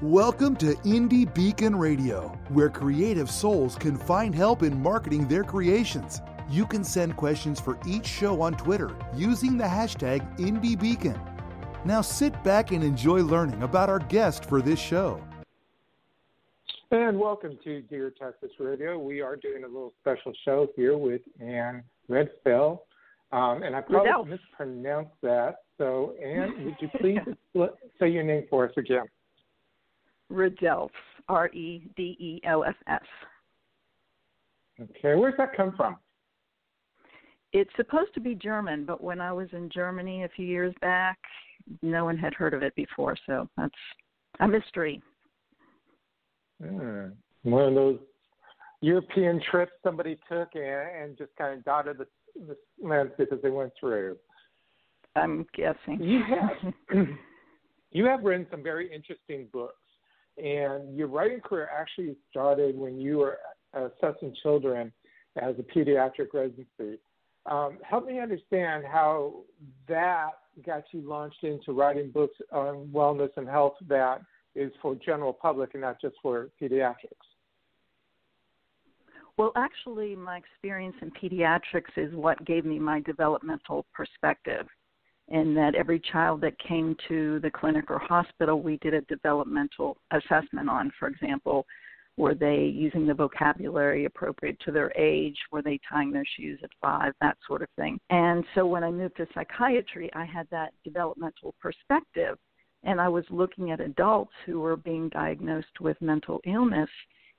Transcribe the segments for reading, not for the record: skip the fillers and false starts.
Welcome to Indie Beacon Radio, where creative souls can find help in marketing their creations. You can send questions for each show on Twitter using the hashtag IndieBeacon. Now sit back and enjoy learning about our guest for this show. And welcome to Dear Texas Radio. We are doing a little special show here with anne-refelfs. And I probably mispronounced that. So, Anne, would you please say your name for us again? Redelfs, Redelfs. Okay, where's that come from? It's supposed to be German, but when I was in Germany a few years back, no one had heard of it before, so that's a mystery. One of those European trips somebody took and just kind of dotted the landscape as they went through. I'm guessing. You have written some very interesting books, and your writing career actually started when you were assessing children as a pediatric residency. Help me understand how that got you launched into writing books on wellness and health that is for general public and not just for pediatrics. Well, actually, my experience in pediatrics is what gave me my developmental perspective, in that every child that came to the clinic or hospital, we did a developmental assessment on. For example, were they using the vocabulary appropriate to their age? Were they tying their shoes at 5? That sort of thing. And so when I moved to psychiatry, I had that developmental perspective, and I was looking at adults who were being diagnosed with mental illness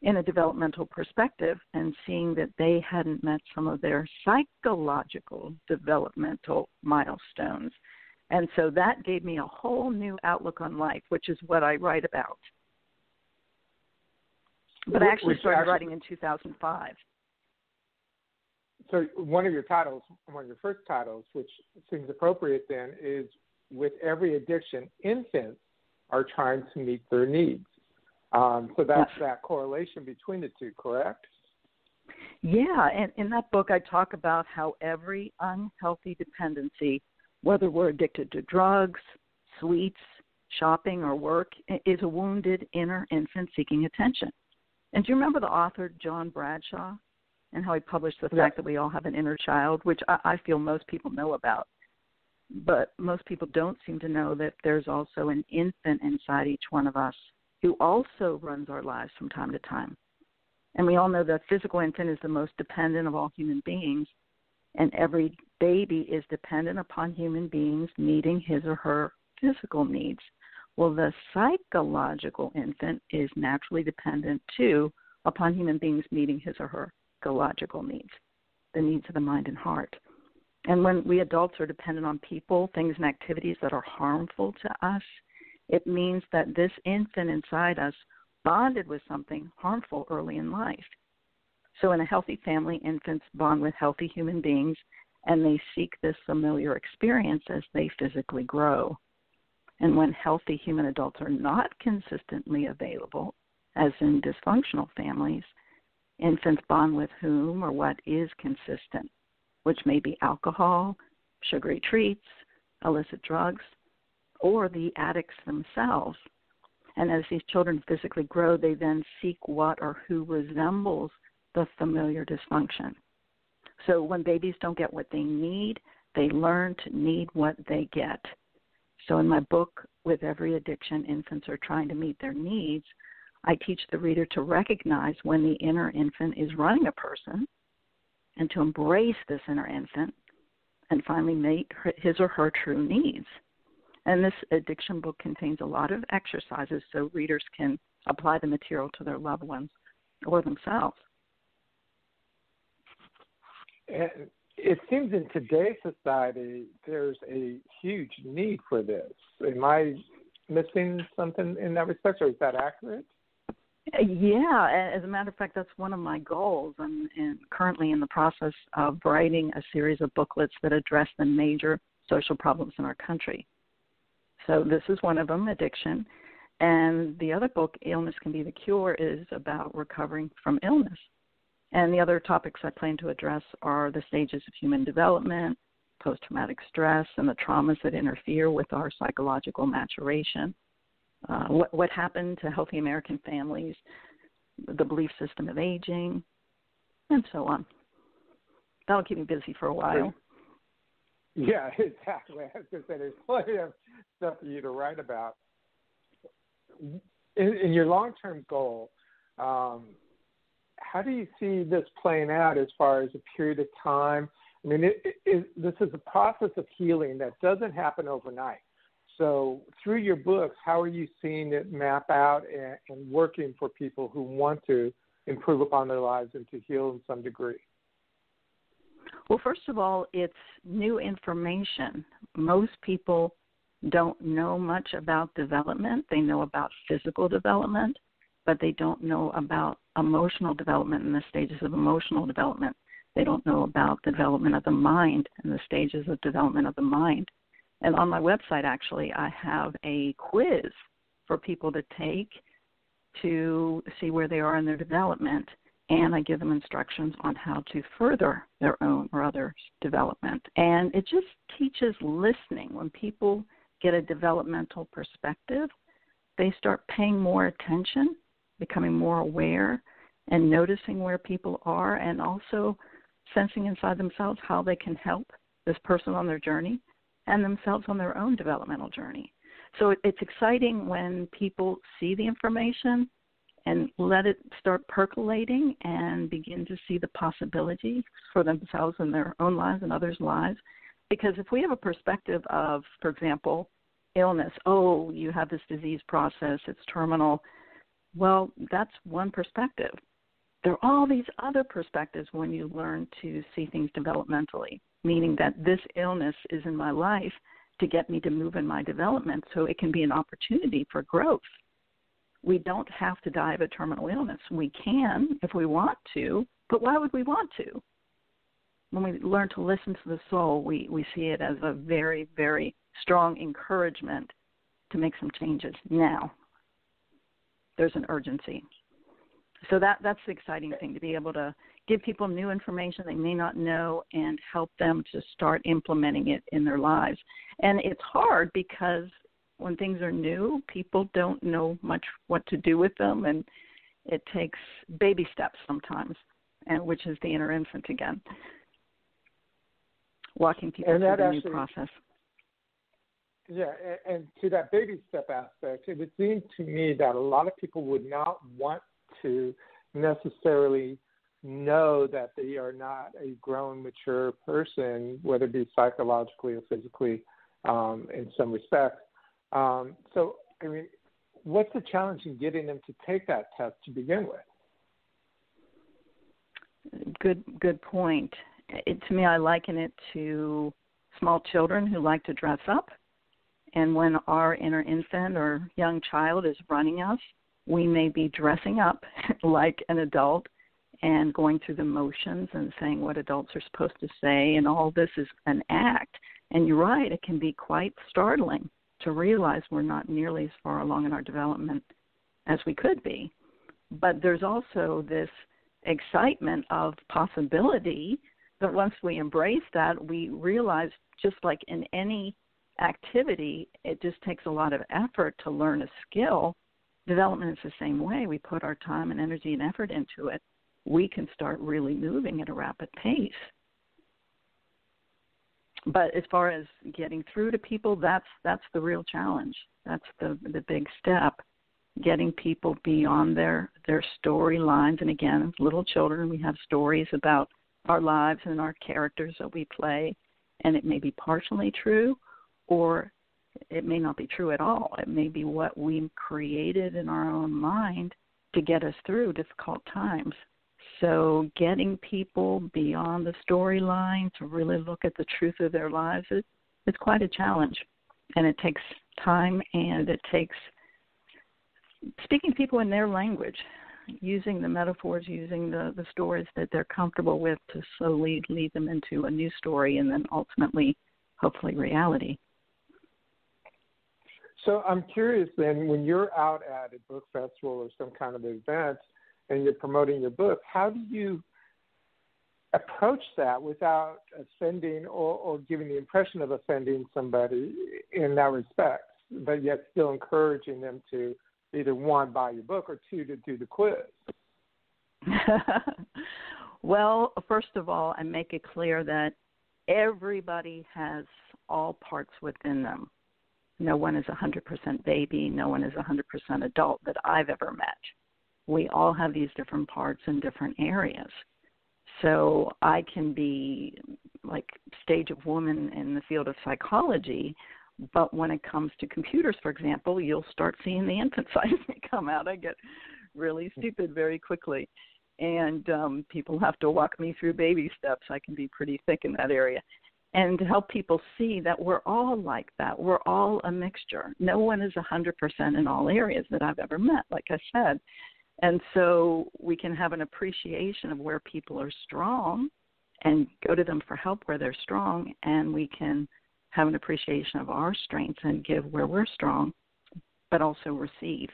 in a developmental perspective and seeing that they hadn't met some of their psychological developmental milestones. And so that gave me a whole new outlook on life, which is what I write about. But I actually started writing in 2005. So one of your first titles, which seems appropriate then, is With Every Addiction, Infants Are Trying to Meet Their Needs. So that's that correlation between the two, correct? Yeah, and in that book I talk about how every unhealthy dependency, whether we're addicted to drugs, sweets, shopping, or work, is a wounded inner infant seeking attention. And do you remember the author John Bradshaw and how he published the fact that we all have an inner child, which I feel most people know about. But most people don't seem to know that there's also an infant inside each one of us who also runs our lives from time to time. And we all know that physical infant is the most dependent of all human beings, and every baby is dependent upon human beings meeting his or her physical needs. Well, the psychological infant is naturally dependent, too, upon human beings meeting his or her psychological needs, the needs of the mind and heart. And when we adults are dependent on people, things, and activities that are harmful to us, it means that this infant inside us bonded with something harmful early in life. So in a healthy family, infants bond with healthy human beings, and they seek this familiar experience as they physically grow. And when healthy human adults are not consistently available, as in dysfunctional families, infants bond with whom or what is consistent, which may be alcohol, sugary treats, illicit drugs, or the addicts themselves. And as these children physically grow, they then seek what or who resembles the familiar dysfunction. So when babies don't get what they need, they learn to need what they get. So in my book, With Every Addiction, Infants Are Trying to Meet Their Needs, I teach the reader to recognize when the inner infant is running a person and to embrace this inner infant and finally meet his or her true needs. And this addiction book contains a lot of exercises so readers can apply the material to their loved ones or themselves. It seems in today's society there's a huge need for this. Am I missing something in that respect, or is that accurate? Yeah, as a matter of fact, that's one of my goals. I'm currently in the process of writing a series of booklets that address the major social problems in our country. So this is one of them, addiction. And the other book, Illness Can Be the Cure, is about recovering from illness. And the other topics I plan to address are the stages of human development, post-traumatic stress, and the traumas that interfere with our psychological maturation, what happened to healthy American families, the belief system of aging, and so on. That'll keep me busy for a while. Yeah, exactly. I was going to say there's plenty of stuff for you to write about. In your long-term goal, how do you see this playing out as far as a period of time? I mean, this is a process of healing that doesn't happen overnight. So through your books, how are you seeing it map out and working for people who want to improve upon their lives and to heal in some degree? Well, first of all, it's new information. Most people don't know much about development. They know about physical development, but they don't know about emotional development and the stages of emotional development. They don't know about the development of the mind and the stages of development of the mind. And on my website, actually, I have a quiz for people to take to see where they are in their development, and I give them instructions on how to further their own or others' development. And it just teaches listening. When people get a developmental perspective, they start paying more attention, becoming more aware, and noticing where people are, and also sensing inside themselves how they can help this person on their journey and themselves on their own developmental journey. So it's exciting when people see the information and let it start percolating and begin to see the possibility for themselves in their own lives and others' lives. Because if we have a perspective of, for example, illness, oh, you have this disease process, it's terminal, well, that's one perspective. There are all these other perspectives when you learn to see things developmentally, meaning that this illness is in my life to get me to move in my development so it can be an opportunity for growth. We don't have to die of a terminal illness. We can if we want to, but why would we want to? When we learn to listen to the soul, we see it as a very, very strong encouragement to make some changes now. There's an urgency. So that's the exciting thing, to be able to give people new information they may not know and help them to start implementing it in their lives. And it's hard because when things are new, people don't know much what to do with them, and it takes baby steps sometimes, and which is the inner infant again, walking people through the new process. Yeah, and to that baby step aspect, it would seem to me that a lot of people would not want to necessarily know that they are not a grown, mature person, whether it be psychologically or physically in some respects. So, I mean, what's the challenge in getting them to take that test to begin with? Good point. To me, I liken it to small children who like to dress up. And when our inner infant or young child is running us, we may be dressing up like an adult and going through the motions and saying what adults are supposed to say, and all this is an act. And you're right, it can be quite startling to realize we're not nearly as far along in our development as we could be. But there's also this excitement of possibility that once we embrace that, we realize, just like in any activity, it just takes a lot of effort to learn a skill. Development is the same way. We put our time and energy and effort into it. We can start really moving at a rapid pace. But as far as getting through to people, that's the real challenge. That's the big step, getting people beyond their storylines. And again, as little children, we have stories about our lives and our characters that we play, and it may be partially true, or it may not be true at all. It may be what we created in our own mind to get us through difficult times. So getting people beyond the storyline to really look at the truth of their lives is quite a challenge. And it takes time, and it takes speaking to people in their language, using the metaphors, using the stories that they're comfortable with to slowly lead them into a new story and then ultimately, hopefully, reality. So I'm curious then, when you're out at a book festival or some kind of event and you're promoting your book, how do you approach that without offending or giving the impression of offending somebody in that respect? but yet still encouraging them to either, one, buy your book, or two, to do the quiz? Well, first of all, I make it clear that everybody has all parts within them. No one is 100% baby. No one is 100% adult that I've ever met. We all have these different parts in different areas. So I can be like stage of woman in the field of psychology, but when it comes to computers, for example, you'll start seeing the infant side of me come out. I get really stupid very quickly. And people have to walk me through baby steps. I can be pretty thick in that area. And to help people see that we're all like that. We're all a mixture. No one is 100% in all areas that I've ever met, like I said. And so we can have an appreciation of where people are strong and go to them for help where they're strong, and we can have an appreciation of our strengths and give where we're strong, but also receive.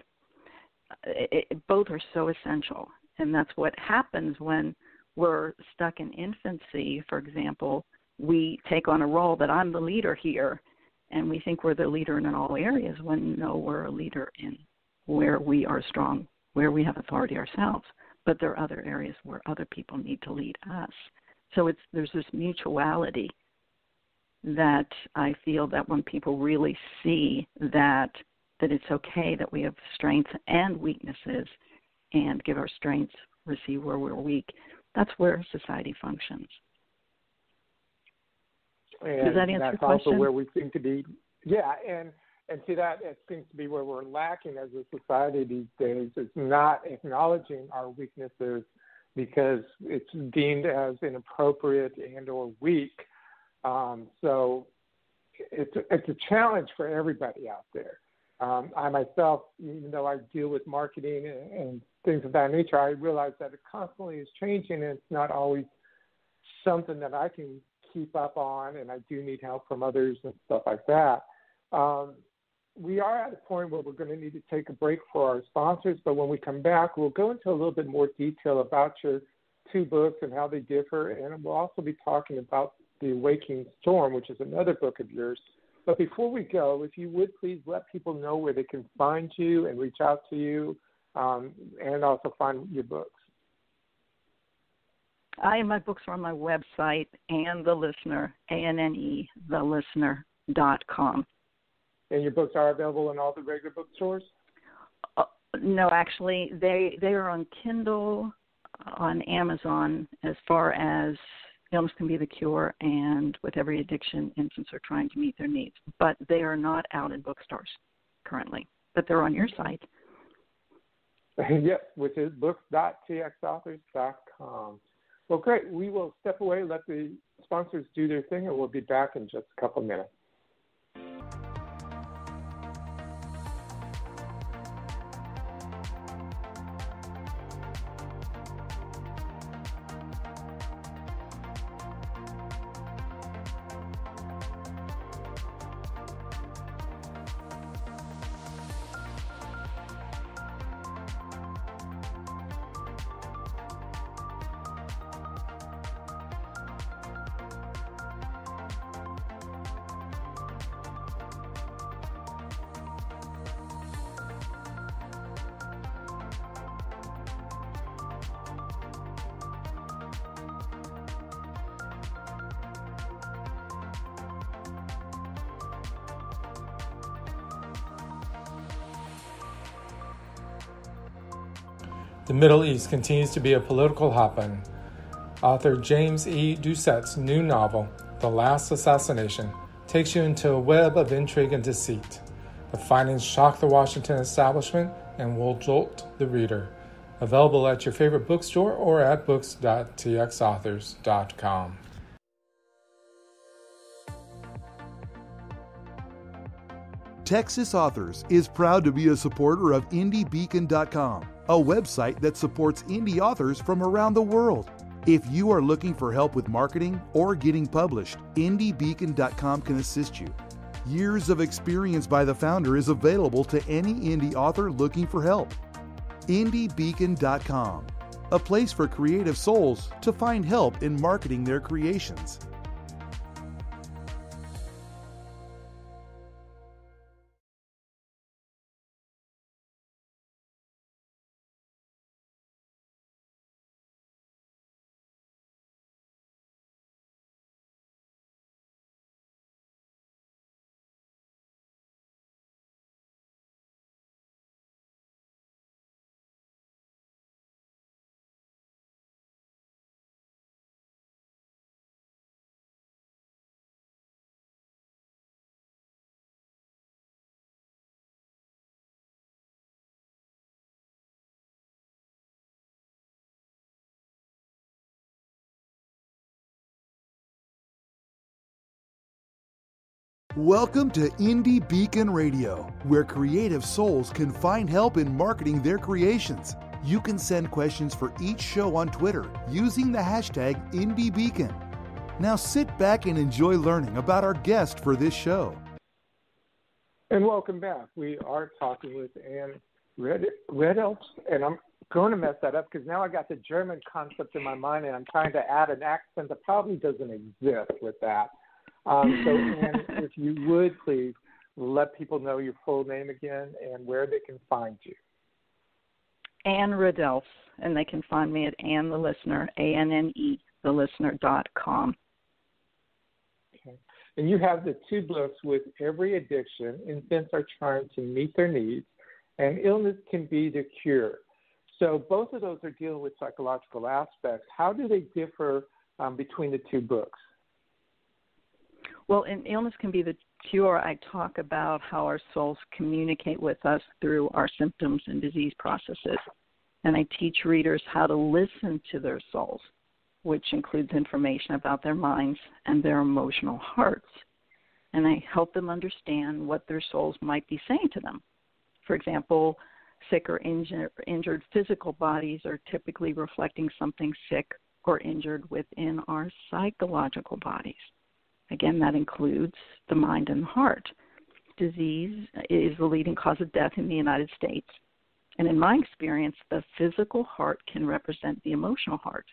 Both are so essential. And that's what happens when we're stuck in infancy, for example. We take on a role that I'm the leader here, and we think we're the leader in all areas when, no, we're a leader in where we are strong, where we have authority ourselves. But there are other areas where other people need to lead us. So there's this mutuality that I feel that when people really see that it's okay that we have strengths and weaknesses, and give our strengths, receive where we're weak, that's where society functions. And does that answer your question? That's also where we seem to be, and see, that it seems to be where we're lacking as a society these days, is not acknowledging our weaknesses because it's deemed as inappropriate and or weak. So it's a challenge for everybody out there. I myself, even though I deal with marketing and things of that nature, I realize that it constantly is changing, and it's not always something that I can keep up on, and I do need help from others and stuff like that. We are at a point where we're going to need to take a break for our sponsors, but when we come back, we'll go into a little bit more detail about your two books and how they differ, and we'll also be talking about The Awakening Storm, which is another book of yours. But before we go, if you would please let people know where they can find you and reach out to you, and also find your books. My books are on my website, and The Listener, ANNE, thelistener.com. And your books are available in all the regular bookstores? No, actually, they are on Kindle, on Amazon, as far as Illness Can Be the Cure, and With Every Addiction, Infants Are Trying to Meet Their Needs. But they are not out in bookstores currently, but they're on your site. Yes, which is books.txauthors.com. Well, great. We will step away, let the sponsors do their thing, and we'll be back in just a couple minutes. The Middle East continues to be a political hotbed. Author James E. Doucette's new novel, The Last Assassination, takes you into a web of intrigue and deceit. The findings shock the Washington establishment and will jolt the reader. Available at your favorite bookstore or at books.txauthors.com. Texas Authors is proud to be a supporter of IndieBeacon.com, a website that supports indie authors from around the world. If you are looking for help with marketing or getting published, IndieBeacon.com can assist you. Years of experience by the founder is available to any indie author looking for help. IndieBeacon.com, a place for creative souls to find help in marketing their creations. Welcome to Indie Beacon Radio, where creative souls can find help in marketing their creations. You can send questions for each show on Twitter using the hashtag IndieBeacon. Now sit back and enjoy learning about our guest for this show. And welcome back. We are talking with Redelfs, and I'm going to mess that up because now I got the German concept in my mind, and I'm trying to add an accent that probably doesn't exist with that. So, Anne, if you would please let people know your full name again and where they can find you. Anne Redelfs, and they can find me at Anne the Listener, ANNE, thelistener.com. Okay. And you have the two books with every addiction. Infants are trying to meet their needs, and illness can be the cure. So both of those are dealing with psychological aspects. How do they differ between the two books? Well, in Illness Can Be the Cure, I talk about how our souls communicate with us through our symptoms and disease processes. And I teach readers how to listen to their souls, which includes information about their minds and their emotional hearts. And I help them understand what their souls might be saying to them. For example, sick or injured physical bodies are typically reflecting something sick or injured within our psychological bodies. Again, that includes the mind and the heart. Disease is the leading cause of death in the United States. And in my experience, the physical heart can represent the emotional heart,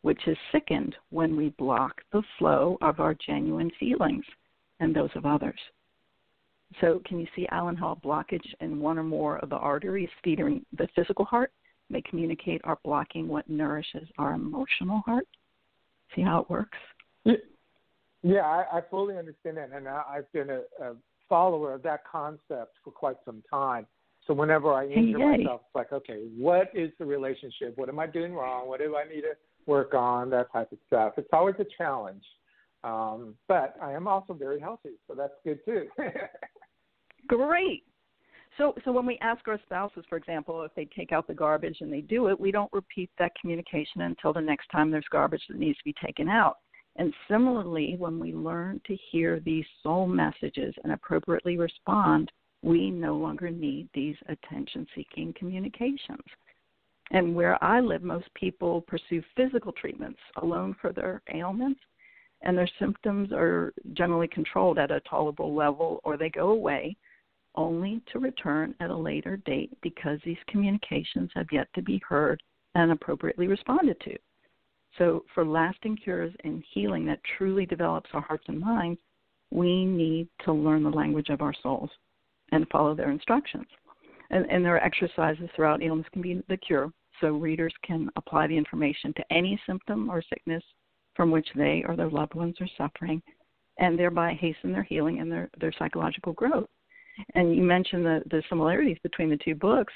which is sickened when we block the flow of our genuine feelings and those of others. So can you see, Alan, how a blockage in one or more of the arteries feeding the physical heart may communicate our blocking what nourishes our emotional heart? See how it works? Yeah, I fully understand that, and I've been a follower of that concept for quite some time. So whenever I injure myself, it's like, okay, what is the relationship? What am I doing wrong? What do I need to work on? That type of stuff. It's always a challenge. But I am also very healthy, so that's good too. Great. So when we ask our spouses, for example, if they take out the garbage and they do it, we don't repeat that communication until the next time there's garbage that needs to be taken out. And similarly, when we learn to hear these soul messages and appropriately respond, we no longer need these attention-seeking communications. And where I live, most people pursue physical treatments alone for their ailments, and their symptoms are generally controlled at a tolerable level, or they go away, only to return at a later date because these communications have yet to be heard and appropriately responded to. So for lasting cures and healing that truly develops our hearts and minds, we need to learn the language of our souls and follow their instructions. And there are exercises throughout Illness Can Be the Cure, so readers can apply the information to any symptom or sickness from which they or their loved ones are suffering, and thereby hasten their healing and their psychological growth. And you mentioned the similarities between the two books.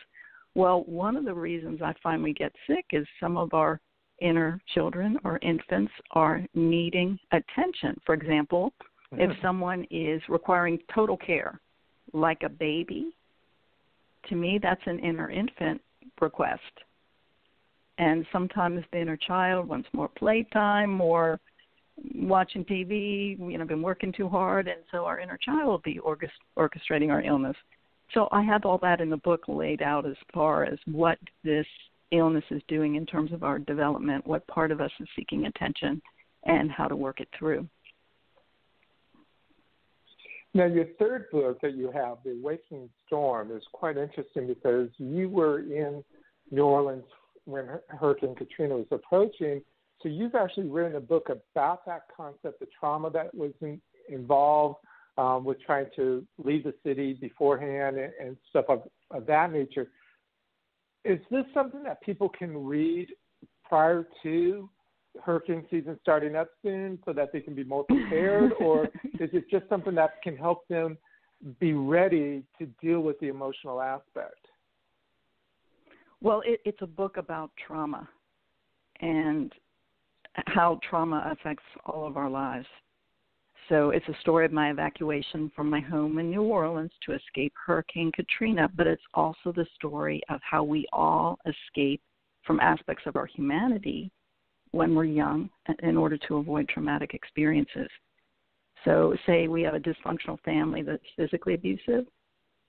Well, one of the reasons I find we get sick is some of our inner children or infants are needing attention. For example, if someone is requiring total care, like a baby, to me that's an inner infant request. And sometimes the inner child wants more playtime, more watching TV, been working too hard, and so our inner child will be orchestrating our illness. So I have all that in the book laid out as far as what this illness is doing in terms of our development, what part of us is seeking attention, and how to work it through. Now, your third book that you have, The Waking Storm, is quite interesting because you were in New Orleans when Hurricane Katrina was approaching, so you've actually written a book about that concept, the trauma that was involved with trying to leave the city beforehand and stuff of that nature. Is this something that people can read prior to hurricane season starting up soon so that they can be more prepared, or is it just something that can help them be ready to deal with the emotional aspect? Well, it's a book about trauma and how trauma affects all of our lives. So it's a story of my evacuation from my home in New Orleans to escape Hurricane Katrina, but it's also the story of how we all escape from aspects of our humanity when we're young in order to avoid traumatic experiences. So say we have a dysfunctional family that's physically abusive,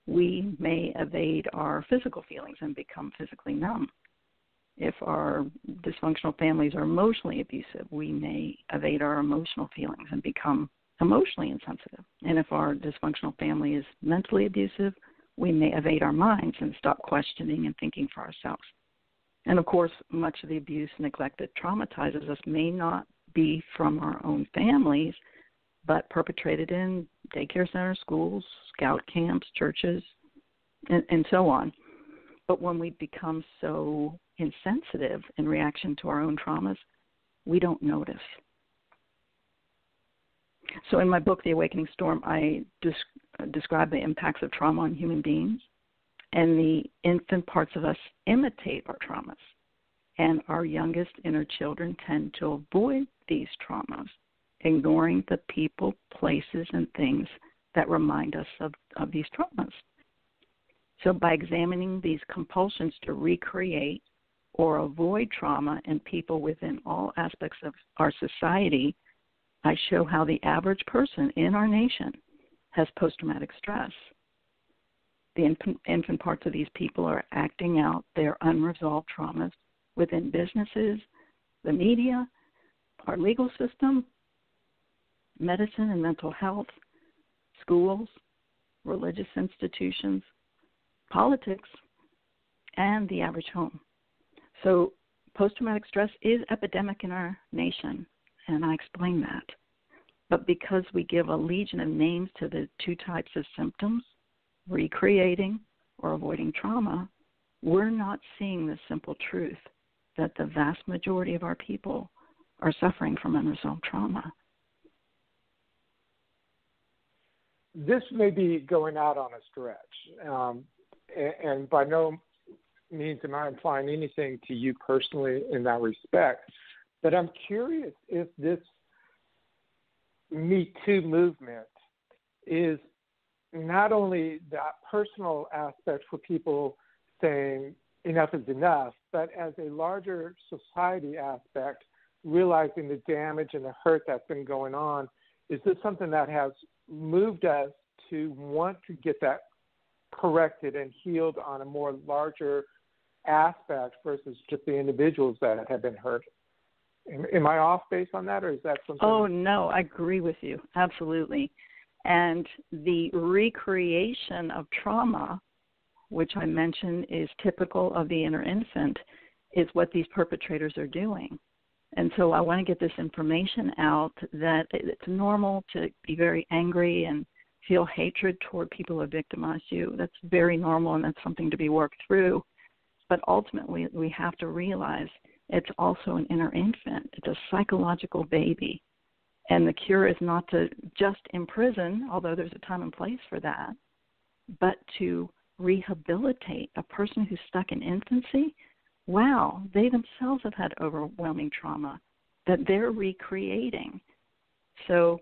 we may evade our physical feelings and become physically numb. If our dysfunctional families are emotionally abusive, we may evade our emotional feelings and become emotionally insensitive. And if our dysfunctional family is mentally abusive, we may evade our minds and stop questioning and thinking for ourselves. And of course, much of the abuse, neglect that traumatizes us may not be from our own families, but perpetrated in daycare centers, schools, scout camps, churches, and so on. But when we become so insensitive in reaction to our own traumas, we don't notice. So in my book, The Awakening Storm, I describe the impacts of trauma on human beings, and the infant parts of us imitate our traumas, and our youngest inner children tend to avoid these traumas, ignoring the people, places, and things that remind us of these traumas. So by examining these compulsions to recreate or avoid trauma in people within all aspects of our society, I show how the average person in our nation has post-traumatic stress. The infant parts of these people are acting out their unresolved traumas within businesses, the media, our legal system, medicine and mental health, schools, religious institutions, politics, and the average home. So post-traumatic stress is epidemic in our nation, and I explain that. But because we give a legion of names to the two types of symptoms, recreating or avoiding trauma, we're not seeing the simple truth that the vast majority of our people are suffering from unresolved trauma. This may be going out on a stretch, and by no means am I implying anything to you personally in that respect, but I'm curious if this Me Too movement is not only that personal aspect for people saying enough is enough, but as a larger society aspect, realizing the damage and the hurt that's been going on. Is this something that has moved us to want to get that corrected and healed on a more larger aspect versus just the individuals that have been hurt? Am I off base on that, or is that something? Oh, no, I agree with you. Absolutely. And the recreation of trauma, which I mentioned is typical of the inner infant, is what these perpetrators are doing. And so I want to get this information out that it's normal to be very angry and feel hatred toward people who victimize you. That's very normal, and that's something to be worked through. But ultimately, we have to realize it's also an inner infant. It's a psychological baby. And the cure is not to just imprison, although there's a time and place for that, but to rehabilitate a person who's stuck in infancy. Wow, they themselves have had overwhelming trauma that they're recreating. So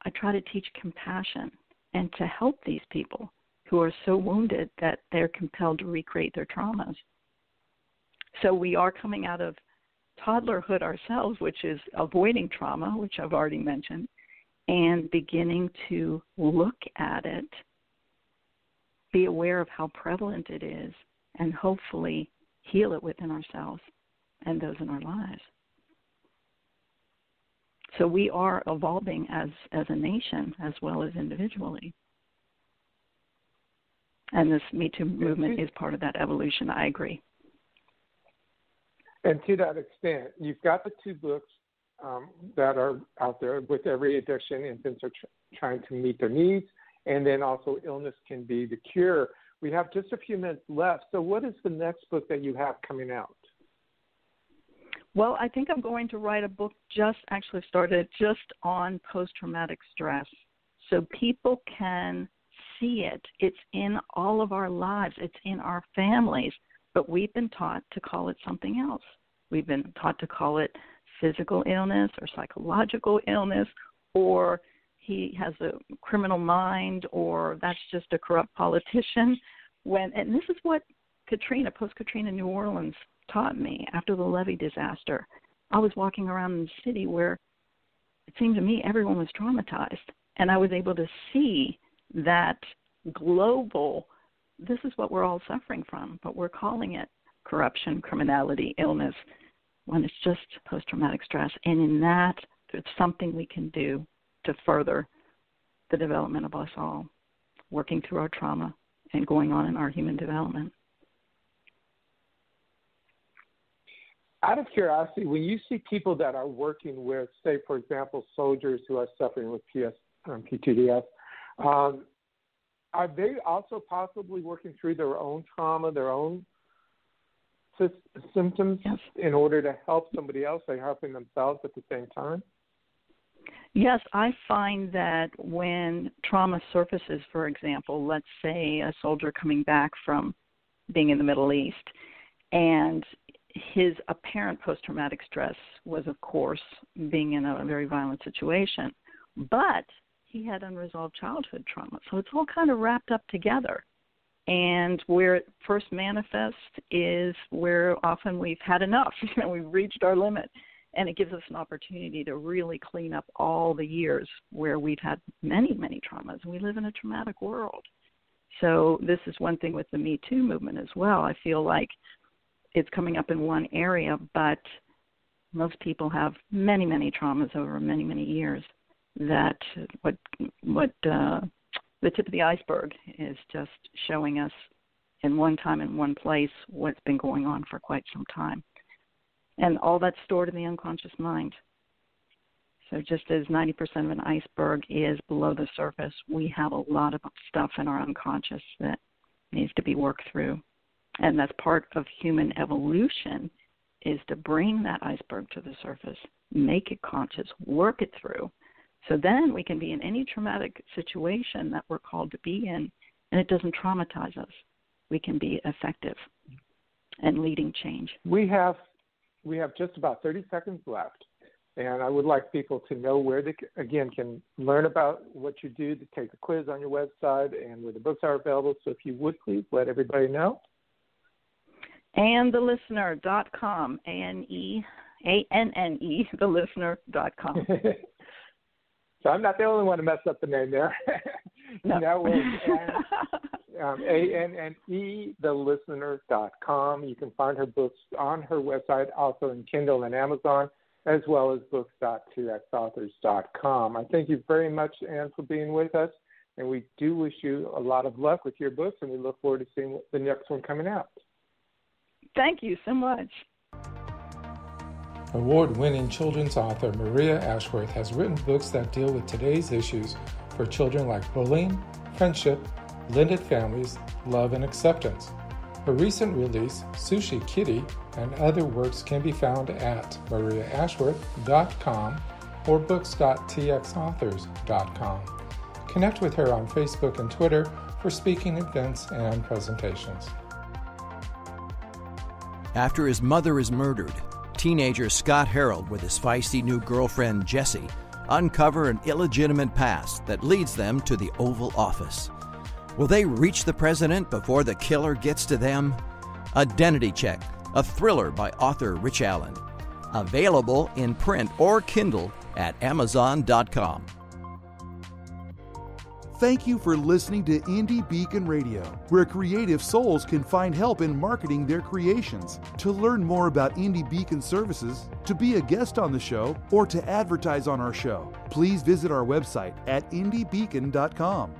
I try to teach compassion and to help these people who are so wounded that they're compelled to recreate their traumas. So we are coming out of toddlerhood ourselves, which is avoiding trauma, which I've already mentioned, and beginning to look at it, be aware of how prevalent it is, and hopefully heal it within ourselves and those in our lives. So we are evolving as a nation as well as individually. And this Me Too movement is part of that evolution. I agree. And to that extent, you've got the two books that are out there. With every addiction, infants are trying to meet their needs, and then also Illness Can Be the Cure. We have just a few minutes left. So what is the next book that you have coming out? Well, I think I'm going to write a book started on post-traumatic stress, so people can see it. It's in all of our lives. It's in our families. But we've been taught to call it something else. We've been taught to call it physical illness or psychological illness, or he has a criminal mind, or that's just a corrupt politician. And this is what post-Katrina New Orleans taught me after the levee disaster. I was walking around in the city where it seemed to me everyone was traumatized. And I was able to see that global, this is what we're all suffering from, but we're calling it corruption, criminality, illness, when it's just post-traumatic stress. And in that, there's something we can do to further the development of us all, working through our trauma and going on in our human development. Out of curiosity, when you see people that are working with, say, for example, soldiers who are suffering with PTSD, are they also possibly working through their own trauma, their own symptoms, yes, in order to help somebody else? They're helping themselves at the same time? Yes, I find that when trauma surfaces, for example, let's say a soldier coming back from being in the Middle East, and his apparent post-traumatic stress was, of course, being in a very violent situation, but he had unresolved childhood trauma. So it's all kind of wrapped up together. And where it first manifests is where often we've had enough, we've reached our limit. And it gives us an opportunity to really clean up all the years where we've had many, many traumas. And we live in a traumatic world. So this is one thing with the Me Too movement as well. I feel like it's coming up in one area, but most people have many, many traumas over many, many years. That what the tip of the iceberg is just showing us in one time in one place what's been going on for quite some time. And all that's stored in the unconscious mind. So just as 90% of an iceberg is below the surface, we have a lot of stuff in our unconscious that needs to be worked through. And that's part of human evolution, is to bring that iceberg to the surface, make it conscious, work it through. So then we can be in any traumatic situation that we're called to be in, and it doesn't traumatize us. We can be effective and leading change. We have just about 30 seconds left, and I would like people to know where they, again, can learn about what you do, to take the quiz on your website, and where the books are available. So if you would, please let everybody know. AnneTheListener.com, ANNE, thelistener.com. So I'm not the only one to mess up the name there. No. That was ANNE, thelistener.com. You can find her books on her website, also in Kindle and Amazon, as well as books.2xauthors.com. I thank you very much, Anne, for being with us, and we do wish you a lot of luck with your books, and we look forward to seeing the next one coming out. Thank you so much. Award-winning children's author Maria Ashworth has written books that deal with today's issues for children like bullying, friendship, blended families, love, and acceptance. Her recent release, Sushi Kitty, and other works can be found at mariaashworth.com or books.txauthors.com. Connect with her on Facebook and Twitter for speaking events and presentations. After his mother is murdered, teenager Scott Harold with his feisty new girlfriend Jessie uncover an illegitimate past that leads them to the Oval Office. Will they reach the president before the killer gets to them? Identity Check, a thriller by author Rich Allen. Available in print or Kindle at Amazon.com. Thank you for listening to Indie Beacon Radio, where creative souls can find help in marketing their creations. To learn more about Indie Beacon services, to be a guest on the show, or to advertise on our show, please visit our website at indiebeacon.com.